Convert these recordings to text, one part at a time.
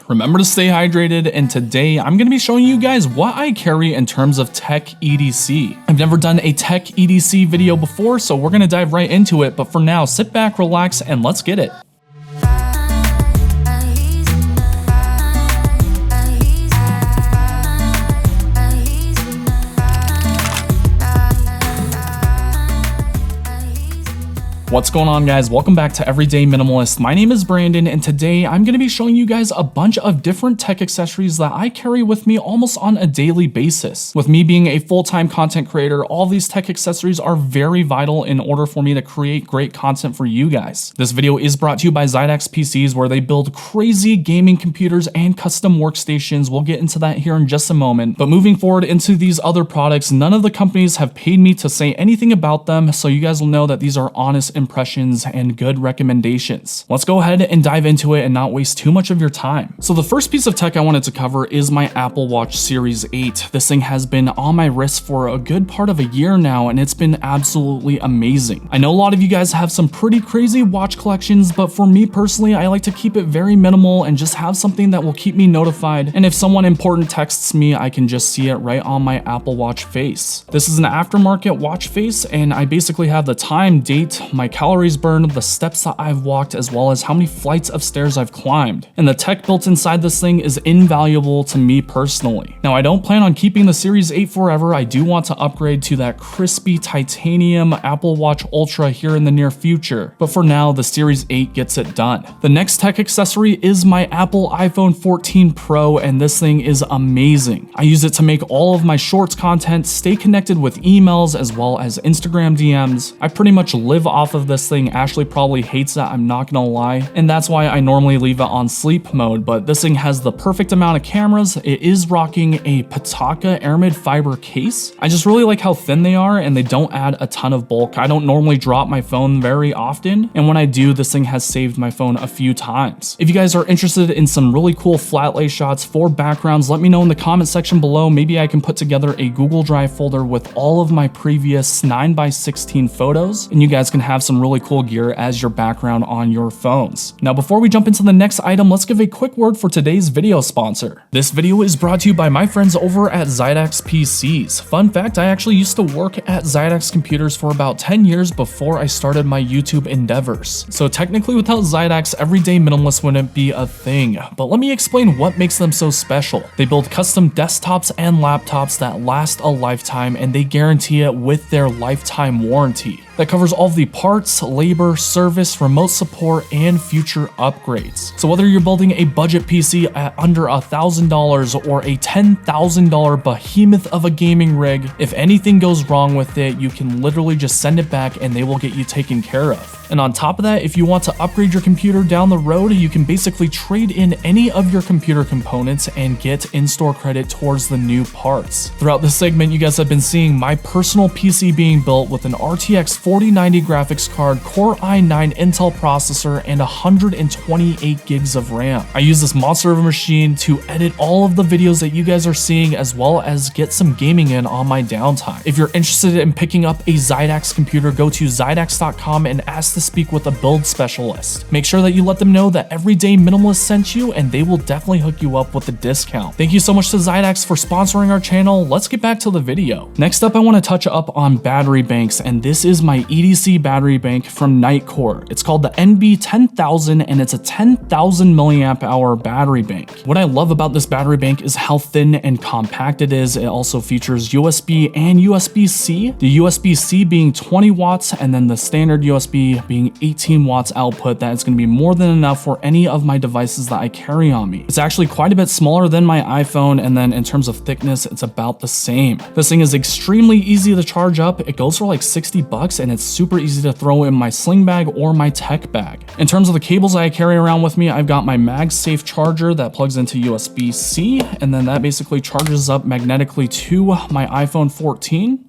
Remember to stay hydrated, and today I'm going to be showing you guys what I carry in terms of tech EDC. I've never done a tech EDC video before, so we're going to dive right into it, but for now, sit back, relax, and let's get it. What's going on, guys? Welcome back to Everyday Minimalist. My name is Brandon, and today I'm going to be showing you guys a bunch of different tech accessories that I carry with me almost on a daily basis. With me being a full-time content creator, all these tech accessories are very vital in order for me to create great content for you guys. This video is brought to you by Xidax PCs, where they build crazy gaming computers and custom workstations. We'll get into that here in just a moment. But moving forward into these other products, none of the companies have paid me to say anything about them, so you guys will know that these are honest impressions and good recommendations. Let's go ahead and dive into it and not waste too much of your time. So the first piece of tech I wanted to cover is my Apple Watch Series 8. This thing has been on my wrist for a good part of a year now, and it's been absolutely amazing. I know a lot of you guys have some pretty crazy watch collections, but for me personally, I like to keep it very minimal and just have something that will keep me notified, and if someone important texts me, I can just see it right on my Apple Watch face. This is an aftermarket watch face, and I basically have the time, date, my calories burned, the steps that I've walked, as well as how many flights of stairs I've climbed. And the tech built inside this thing is invaluable to me personally. Now, I don't plan on keeping the Series 8 forever. I do want to upgrade to that crispy titanium Apple Watch Ultra here in the near future. But for now, the Series 8 gets it done. The next tech accessory is my Apple iPhone 14 Pro, and this thing is amazing. I use it to make all of my shorts content, stay connected with emails, as well as Instagram DMs. I pretty much live off of this thing. Ashley probably hates that, I'm not gonna lie, and that's why I normally leave it on sleep mode, but this thing has the perfect amount of cameras. It is rocking a Pelican aramid fiber case. I just really like how thin they are, and they don't add a ton of bulk. I don't normally drop my phone very often, and when I do, this thing has saved my phone a few times. If you guys are interested in some really cool flat lay shots for backgrounds, let me know in the comment section below. Maybe I can put together a Google Drive folder with all of my previous 9x16 photos, and you guys can have some really cool gear as your background on your phones. Now, before we jump into the next item, let's give a quick word for today's video sponsor. This video is brought to you by my friends over at Xidax PCs. Fun fact, I actually used to work at Xidax computers for about 10 years before I started my YouTube endeavors. So technically, without Xidax, Everyday Minimalist wouldn't be a thing. But let me explain what makes them so special. They build custom desktops and laptops that last a lifetime, and they guarantee it with their lifetime warranty that covers all of the parts, labor, service, remote support, and future upgrades. So whether you're building a budget PC at under $1,000 or a $10,000 behemoth of a gaming rig, if anything goes wrong with it, you can literally just send it back and they will get you taken care of. And on top of that, if you want to upgrade your computer down the road, you can basically trade in any of your computer components and get in-store credit towards the new parts. Throughout this segment, you guys have been seeing my personal PC being built with an RTX 4090 graphics card, Core i9 Intel processor, and 128 gigs of RAM. I use this monster of a machine to edit all of the videos that you guys are seeing, as well as get some gaming in on my downtime. If you're interested in picking up a Xidax computer, go to Xidax.com and ask to speak with a build specialist. Make sure that you let them know that Everyday Minimalist sent you, and they will definitely hook you up with a discount. Thank you so much to Xidax for sponsoring our channel. Let's get back to the video. Next up, I want to touch up on battery banks, and this is my EDC battery bank from Nitecore. It's called the NB10000, and it's a 10,000 milliamp hour battery bank. What I love about this battery bank is how thin and compact it is. It also features USB and USB-C, the USB-C being 20 watts, and then the standard USB being 18 watts output. That is going to be more than enough for any of my devices that I carry on me. It's actually quite a bit smaller than my iPhone, and then in terms of thickness, it's about the same. This thing is extremely easy to charge up. It goes for like 60 bucks, and it's super easy to throw in my sling bag or my tech bag. In terms of the cables I carry around with me, I've got my MagSafe charger that plugs into USB-C, and then that basically charges up magnetically to my iPhone 14.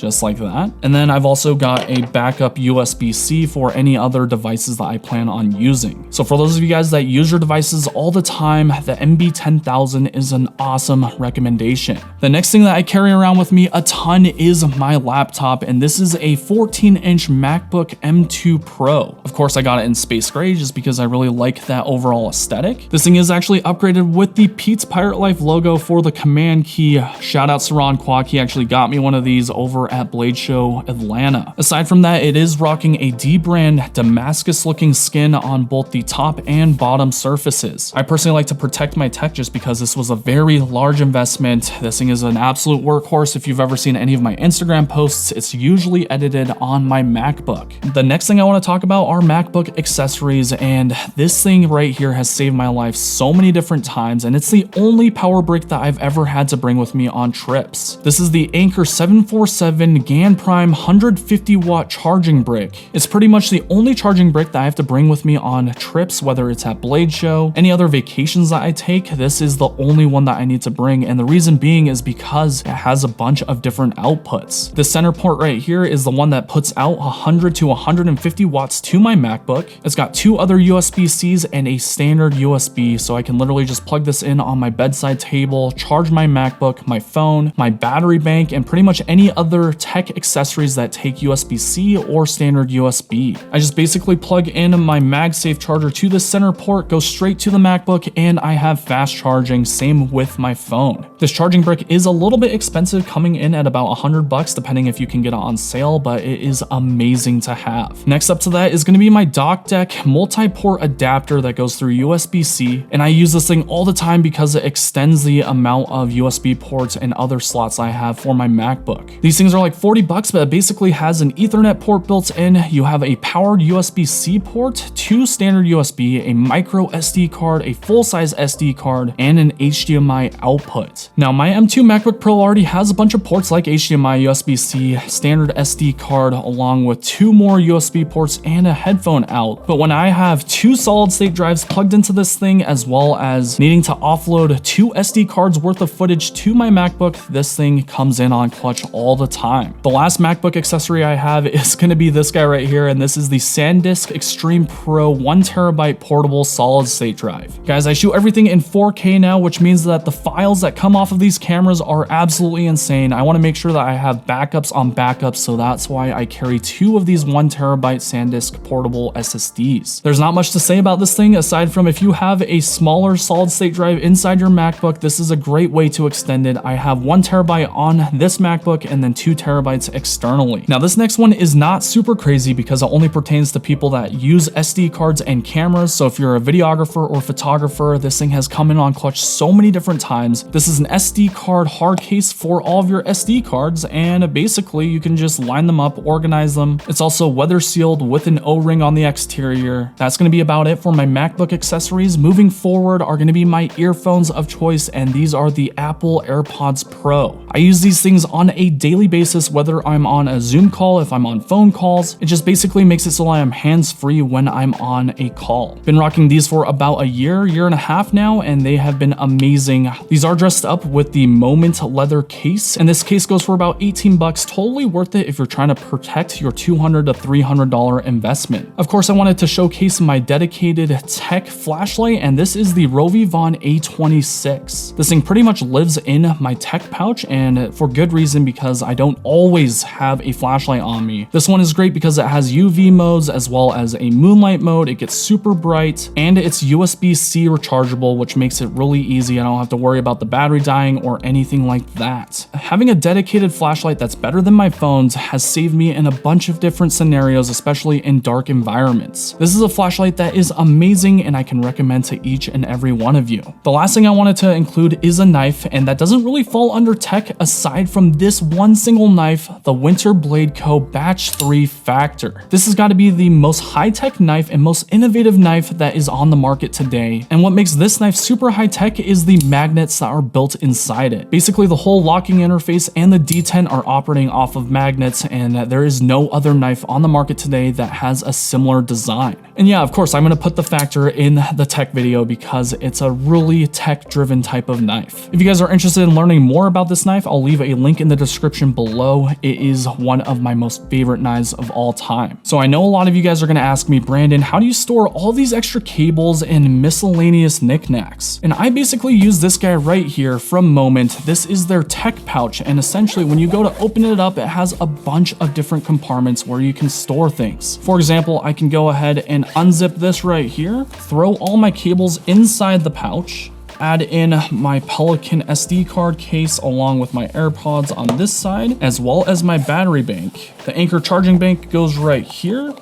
just like that. And then I've also got a backup USB-C for any other devices that I plan on using. So for those of you guys that use your devices all the time, the MB10000 is an awesome recommendation. The next thing that I carry around with me a ton is my laptop, and this is a 14-inch MacBook M2 Pro. Of course, I got it in space gray just because I really like that overall aesthetic. This thing is actually upgraded with the Pete's Pirate Life logo for the command key. Shout out to Ron Kwok, he actually got me one of these over at Blade Show Atlanta. Aside from that, it is rocking a D-brand Damascus looking skin on both the top and bottom surfaces. I personally like to protect my tech just because this was a very large investment. This thing is an absolute workhorse. If you've ever seen any of my Instagram posts, it's usually edited on my MacBook. The next thing I want to talk about are MacBook accessories, and this thing right here has saved my life so many different times, and it's the only power brick that I've ever had to bring with me on trips. This is the Anker 747 GaN Prime 150 watt charging brick. It's pretty much the only charging brick that I have to bring with me on trips, whether it's at Blade Show, any other vacations that I take. This is the only one that I need to bring, and the reason being is because it has a bunch of different outputs. The center port right here is the one that puts out 100 to 150 watts to my MacBook. It's got two other USB-Cs and a standard USB, so I can literally just plug this in on my bedside table, charge my MacBook, my phone, my battery bank, and pretty much any other tech accessories that take USB-C or standard USB. I just basically plug in my MagSafe charger to the center port, go straight to the MacBook, and I have fast charging. Same with my phone. This charging brick is a little bit expensive, coming in at about $100 depending if you can get it on sale, but it is amazing to have. Next up to that is going to be my Dockteck multi-port adapter that goes through USB-C, and I use this thing all the time because it extends the amount of USB ports and other slots I have for my MacBook. These things are like $40, but it basically has an Ethernet port built in. You have a powered USB-C port, two standard USB, a micro SD card, a full-size SD card, and an HDMI output. Now, my M2 MacBook Pro already has a bunch of ports like HDMI, USB-C, standard SD card, along with two more USB ports and a headphone out. But when I have two solid-state drives plugged into this thing, as well as needing to offload two SD cards worth of footage to my MacBook, this thing comes in on clutch all the time. The last MacBook accessory I have is going to be this guy right here, and this is the SanDisk Extreme Pro 1TB portable solid-state drive. Guys, I shoot everything in 4K now, which means that the files that come off of these cameras are absolutely insane. I want to make sure that I have backups on backups, so that's why I carry two of these 1TB SanDisk portable SSDs. There's not much to say about this thing aside from if you have a smaller solid-state drive inside your MacBook, this is a great way to extend it. I have 1TB on this MacBook and then 2TB externally. Now, this next one is not super crazy because it only pertains to people that use SD cards and cameras. So if you're a videographer or photographer, this thing has come in on clutch so many different times. This is an SD card hard case for all of your SD cards, and basically you can just line them up, organize them. It's also weather sealed with an O-ring on the exterior. That's going to be about it for my MacBook accessories. Moving forward are going to be my earphones of choice, and these are the Apple Airpods Pro. I use these things on a daily basis, whether I'm on a Zoom call, if I'm on phone calls. It just basically makes it so I am hands-free when I'm on a call. Been rocking these for about a year and a half now, and they have been amazing. These are dressed up with the Moment leather case, and this case goes for about $18. Totally worth it if you're trying to protect your $200 to $300 investment. Of course, I wanted to showcase my dedicated tech flashlight, and this is the RovyVon A26. This thing pretty much lives in my tech pouch, and for good reason, because I don't always have a flashlight on me. This one is great because it has UV modes as well as a moonlight mode. It gets super bright, and it's USB-C rechargeable, which makes it really easy. I don't have to worry about the battery dying or anything like that. Having a dedicated flashlight that's better than my phone's has saved me in a bunch of different scenarios, especially in dark environments. This is a flashlight that is amazing, and I can recommend to each and every one of you. The last thing I wanted to include is a knife, and that doesn't really fall under tech aside from this one single knife, the Winterblade Co. Batch 3 Factor. This has got to be the most high-tech knife and most innovative knife that is on the market today. And what makes this knife super high-tech is the magnets that are built inside it. Basically, the whole locking interface and the detent are operating off of magnets, and there is no other knife on the market today that has a similar design. And yeah, of course, I'm going to put the Factor in the tech video because it's a really tech-driven type of knife. If you guys are interested in learning more about this knife, I'll leave a link in the description below. below. It is one of my most favorite knives of all time. So I know a lot of you guys are gonna ask me, Brandon, how do you store all these extra cables and miscellaneous knickknacks? And I basically use this guy right here from Moment. This is their tech pouch, and essentially when you go to open it up, it has a bunch of different compartments where you can store things. For example, I can go ahead and unzip this right here, throw all my cables inside the pouch, add in my Pelican SD card case along with my AirPods on this side, as well as my battery bank. The Anker charging bank goes right here.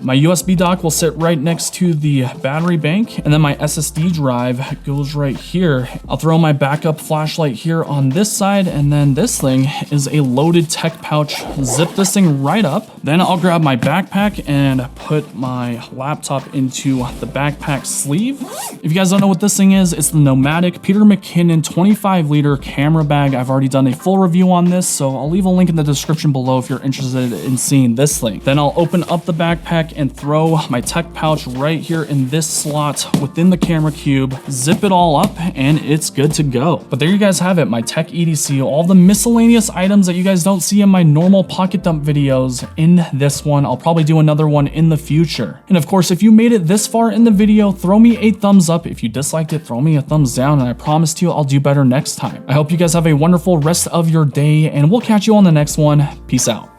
My USB dock will sit right next to the battery bank, and then my SSD drive goes right here. I'll throw my backup flashlight here on this side, and then this thing is a loaded tech pouch. Zip this thing right up. Then I'll grab my backpack and put my laptop into the backpack sleeve. If you guys don't know what this thing is, it's the Nomadic Peter McKinnon 25-liter camera bag. I've already done a full review on this, so I'll leave a link in the description below if you're interested in seeing this thing. Then I'll open up the backpack and throw my tech pouch right here in this slot within the camera cube, zip it all up, and it's good to go. But there you guys have it, my tech EDC, all the miscellaneous items that you guys don't see in my normal pocket dump videos in this one. I'll probably do another one in the future. And of course, if you made it this far in the video, throw me a thumbs up. If you disliked it, throw me a thumbs down, and I promise you I'll do better next time. I hope you guys have a wonderful rest of your day, and we'll catch you on the next one. Peace out.